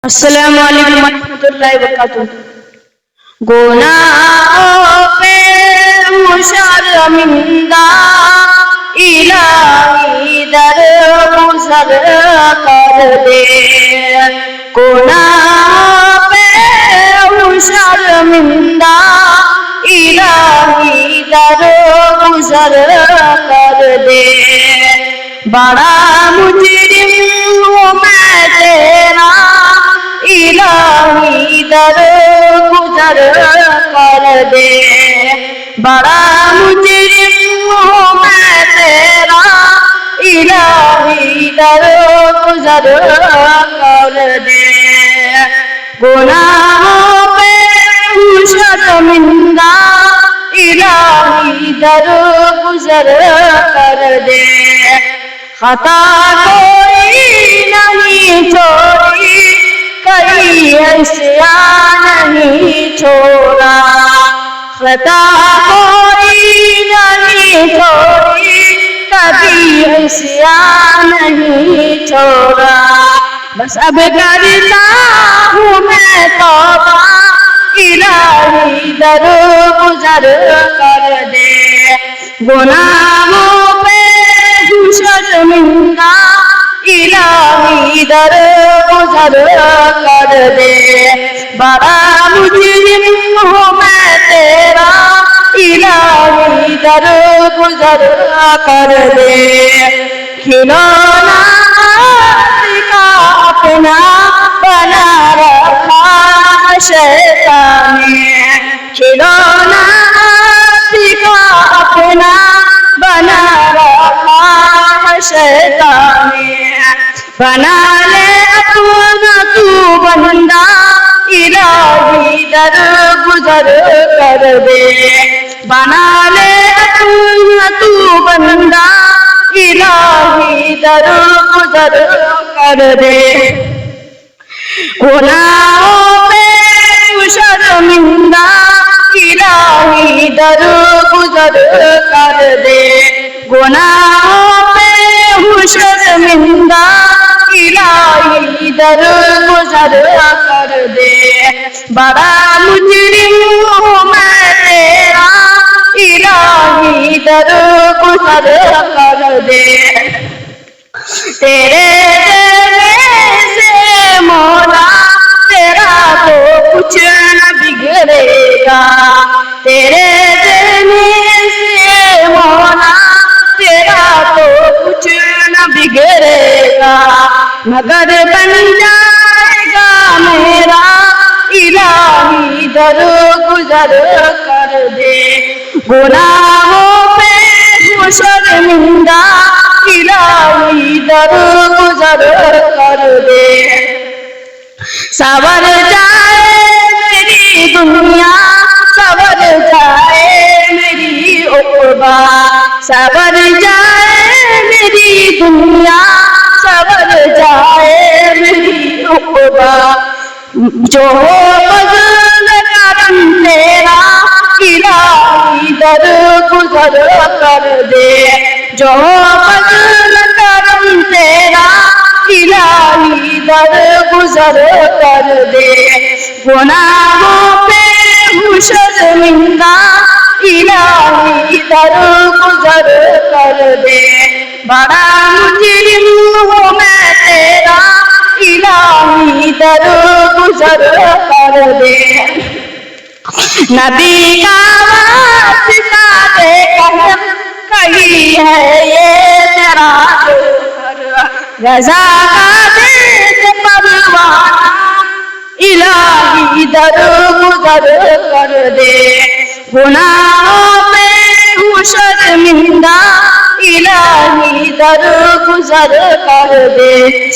अस्सलामु अलैकुम वरहमतुल्लाहि वबरकातुहू। गुनाहों पे हूँ शर्मिंदा, इलाही दरगुज़र कर दे। गुनाहों पे हूँ शर्मिंदा, इलाही दरगुज़र कर दे। बड़ा मुजरिम हूँ मैं तेरा, इलाही दरगुज़र कर दे। बड़ा मुजरिम हूँ मैं तेरा, इलाही दरगुज़र कर दे। गुनाहों पे हूँ शर्मिंदा, इलाही दरगुज़र कर दे। खता कोई नहीं छोड़ी, कहीं ऐसा नहीं छोड़ा। खता कोई नहीं छोड़ी, कभी ऐसा नहीं छोड़ा। बस अब करता हूँ मैं तौबा, इलाही दरगुज़र कर दे। गुनाहों पे हूँ शर्मिंदा, इलाही दरगुज़र कर दे। बड़ा मुजरिम हूँ मैं तेरा, इलाही दरगुज़र कर दे। खिलौना का अपना बना रखा शैतान ने, खिलौना का अपना बना रखा शैतान ने। बना ले अपना तू बंदा, इलाही दरगुज़र कर दे। बना ले अपना तू बंदा, इलाही दरगुज़र कर दे। गुनाहों पे हूँ शर्मिंदा, इलाही दरगुज़र कर दे। गुनाहों पे हूँ शर्मिंदा, इलाही दरगुज़र कर दे। बड़ा मुजरिम हूँ मैं तेरा, इलाही दरगुज़र कर दे। तेरे देने से मौला तेरा तो कुछ न बिगड़ेगा। तेरे देने से मौला तेरा तो कुछ न बिगड़ेगा। मगर बन जाएगा मेरा, इलाही दरगुज़र कर दे। गुनाहों पे हूँ शर्मिंदा, इलाही दरगुज़र कर दे। सवर जाए मेरी दुनिया, सवर जाए मेरी उक़बा। सवर जाए मेरी दुनिया, सवर जाए मेरी उक़बा। जो फज़ल करम तेरा, इलाही दरगुज़र कर दे। जो फज़ल करम तेरा, इलाही दरगुज़र कर दे। गुनाहों पे हूँ शर्मिंदा, इलाही दरगुज़र कर दे। बड़ा मुजरिम हूँ मैं तेरा, इलाही दरगुज़र कर दे। नबी का वास्ता देकर कही है ये तेरा रज़ा का देश परवाना, इलाही दरगुज़र कर दे। गुनाहों पे हूँ शर्मिंदा, इलाही दरगुज़र कर दे।